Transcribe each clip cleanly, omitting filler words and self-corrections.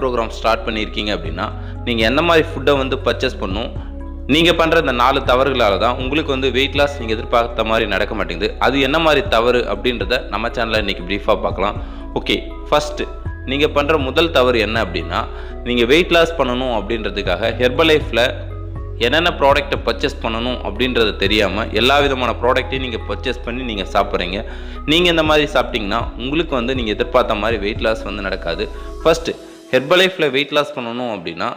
Program start பண்ணியிருக்கீங்க அப்படின்னா நீங்கள் எந்த மாதிரி ஃபுட்டை வந்து பர்ச்சேஸ் பண்ணணும், நீங்கள் பண்ணுற இந்த 4 தவறுகளால் தான் உங்களுக்கு வந்து வெயிட் லாஸ் நீங்கள் எதிர்பார்த்த மாதிரி நடக்க மாட்டேங்குது. அது என்ன மாதிரி தவறு அப்படின்றத நம்ம சேனலில் இன்றைக்கி ப்ரீஃபாக பார்க்கலாம். ஓகே, ஃபஸ்ட்டு நீங்கள் பண்ணுற முதல் தவறு என்ன அப்படின்னா, நீங்கள் வெயிட் லாஸ் பண்ணணும் அப்படின்றதுக்காக ஹெர்பலைஃப்பில் என்னென்ன ப்ராடக்ட்டை பர்ச்சேஸ் பண்ணணும் அப்படின்றது தெரியாமல் எல்லா விதமான ப்ராடக்ட்டையும் நீங்கள் பர்ச்சேஸ் பண்ணி நீங்கள் சாப்பிட்றீங்க. நீங்கள் இந்த மாதிரி சாப்பிட்டிங்கன்னா உங்களுக்கு வந்து நீங்கள் எதிர்பார்த்த மாதிரி வெயிட் லாஸ் வந்து நடக்காது. ஃபஸ்ட்டு ஹெர்பலைஃப்பில் வெயிட் லாஸ் பண்ணணும் அப்படின்னா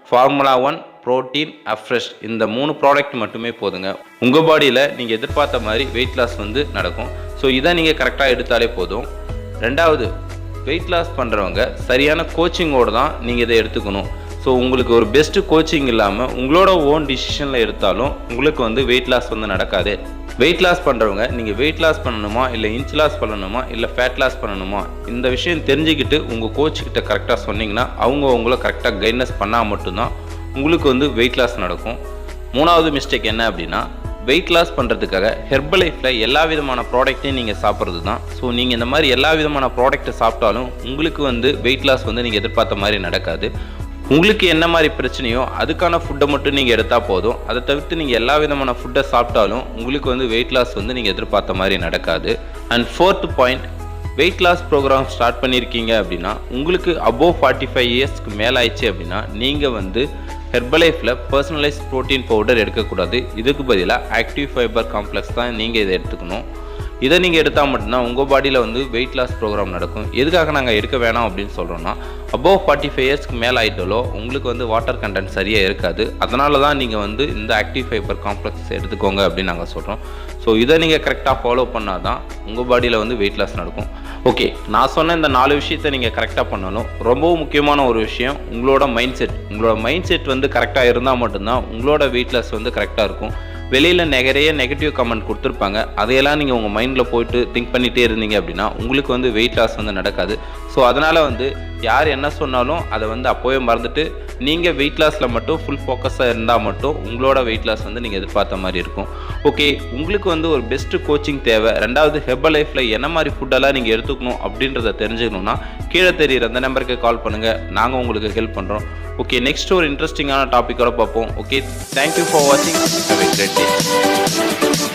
ஃபார்முலா 1, ப்ரோட்டீன், அஃப்ரெஷ் இந்த 3 ப்ராடக்ட் மட்டுமே போதுங்க. உங்கள் பாடியில் நீங்கள் எதிர்பார்த்த மாதிரி வெயிட் லாஸ் வந்து நடக்கும். ஸோ இதை நீங்கள் கரெக்டாக எடுத்தாலே போதும். ரெண்டாவது, வெயிட் லாஸ் பண்ணுறவங்க சரியான கோச்சிங்கோடு தான் நீங்கள் இதை எடுத்துக்கணும். ஸோ உங்களுக்கு ஒரு பெஸ்ட்டு கோச்சிங் இல்லாமல் உங்களோட ஓன் டிசிஷனில் எடுத்தாலும் உங்களுக்கு வந்து வெயிட் லாஸ் வந்து நடக்காது. வெயிட் லாஸ் பண்ணுறவங்க நீங்கள் வெயிட் லாஸ் பண்ணணுமா, இல்லை இன்ச் லாஸ் பண்ணணுமா, இல்லை ஃபேட் லாஸ் பண்ணணுமா, இந்த விஷயம் தெரிஞ்சுக்கிட்டு உங்கள் கோச்சுக்கிட்ட கரெக்டாக சொன்னீங்கன்னா அவங்க உங்களை கரெக்டாக கைட்னஸ் பண்ணால் மட்டும்தான் உங்களுக்கு வந்து வெயிட் லாஸ் நடக்கும். மூணாவது மிஸ்டேக் என்ன அப்படின்னா, வெயிட் லாஸ் பண்ணுறதுக்காக ஹெர்பலைஃப்பில் எல்லா விதமான ப்ராடக்ட்டையும் நீங்கள் சாப்பிட்றது தான். ஸோ நீங்கள் இந்த மாதிரி எல்லா விதமான ப்ராடக்ட்டை சாப்பிட்டாலும் உங்களுக்கு வந்து வெயிட் லாஸ் வந்து நீங்கள் எதிர்பார்த்த மாதிரி நடக்காது. உங்களுக்கு என்ன மாதிரி பிரச்சனையோ அதுக்கான ஃபுட்டை மட்டும் நீங்கள் எடுத்தால் போதும். அதை தவிர்த்து நீங்கள் எல்லா விதமான ஃபுட்டை சாப்பிட்டாலும் உங்களுக்கு வந்து வெயிட் லாஸ் வந்து நீங்கள் எதிர்பார்த்த மாதிரி நடக்காது. And fourth point, weight loss program start பண்ணியிருக்கீங்க அப்படின்னா உங்களுக்கு அபோவ் 45 இயர்ஸ்க்கு மேலே ஆயிடுச்சு அப்படின்னா நீங்கள் வந்து ஹெர்பலைஃப்பில் பர்சனலைஸ் ப்ரோட்டீன் பவுடர் எடுக்கக்கூடாது. இதுக்கு பதிலாக ஆக்டிவ் ஃபைபர் காம்ப்ளெக்ஸ் தான் நீங்கள் இதை எடுத்துக்கணும். இதை நீங்கள் எடுத்தால் மட்டும்தான் உங்கள் பாடியில் வந்து வெயிட் லாஸ் ப்ரோக்ராம் நடக்கும். எதுக்காக நாங்கள் எடுக்க வேணாம் அப்படின்னு சொல்கிறோன்னா, அபோவ் 45 இயர்ஸ்க்கு மேலே ஆகிட்டாலோ உங்களுக்கு வந்து வாட்டர் கண்டென்ட் சரியாக இருக்காது. அதனால தான் நீங்கள் வந்து இந்த ஆக்டிவ் ஃபைபர் காம்ப்ளெக்ஸ் எடுத்துக்கோங்க அப்படின்னு நாங்கள் சொல்கிறோம். ஸோ இதை நீங்கள் கரெக்டாக ஃபாலோ பண்ணால் தான் உங்கள் பாடியில் வந்து வெயிட் லாஸ் நடக்கும். ஓகே, நான் சொன்ன இந்த 4 விஷயத்தை நீங்கள் கரெக்டாக பண்ணணும். ரொம்பவும் முக்கியமான ஒரு விஷயம் உங்களோட மைண்ட் செட் வந்து கரெக்டாக இருந்தால் மட்டும்தான் உங்களோட வெயிட் லாஸ் வந்து கரெக்டாக இருக்கும். வெளியில் நிறைய நெகட்டிவ் கமெண்ட் கொடுத்துருப்பாங்க, அதையெல்லாம் நீங்கள் உங்கள் மைண்டில் போயிட்டு திங்க் பண்ணிகிட்டே இருந்தீங்க அப்படின்னா உங்களுக்கு வந்து வெயிட் லாஸ் வந்து நடக்காது. ஸோ அதனால் வந்து யார் என்ன சொன்னாலும் அதை வந்து அப்போவே மறந்துட்டு நீங்கள் வெயிட் லாஸில் மட்டும் ஃபுல் ஃபோக்கஸாக இருந்தால் மட்டும் உங்களோட வெயிட் லாஸ் வந்து நீங்கள் எதிர்பார்த்த மாதிரி இருக்கும். ஓகே, உங்களுக்கு வந்து ஒரு பெஸ்ட்டு கோச்சிங் தேவை. ரெண்டாவது, ஹெர்பலைஃப்பில் என்ன மாதிரி ஃபுட்டெல்லாம் நீங்கள் எடுத்துக்கணும் அப்படின்றத தெரிஞ்சுக்கணுன்னா கீழே தெரியுற அந்த நம்பருக்கு கால் பண்ணுங்கள், நாங்கள் உங்களுக்கு ஹெல்ப் பண்ணுறோம். ஓகே, நெக்ஸ்ட் ஒரு இன்ட்ரெஸ்டிங்கான டாப்பிக்கோட பார்ப்போம். ஓகே, தேங்க்யூ ஃபார் வாட்சிங். Have a great day.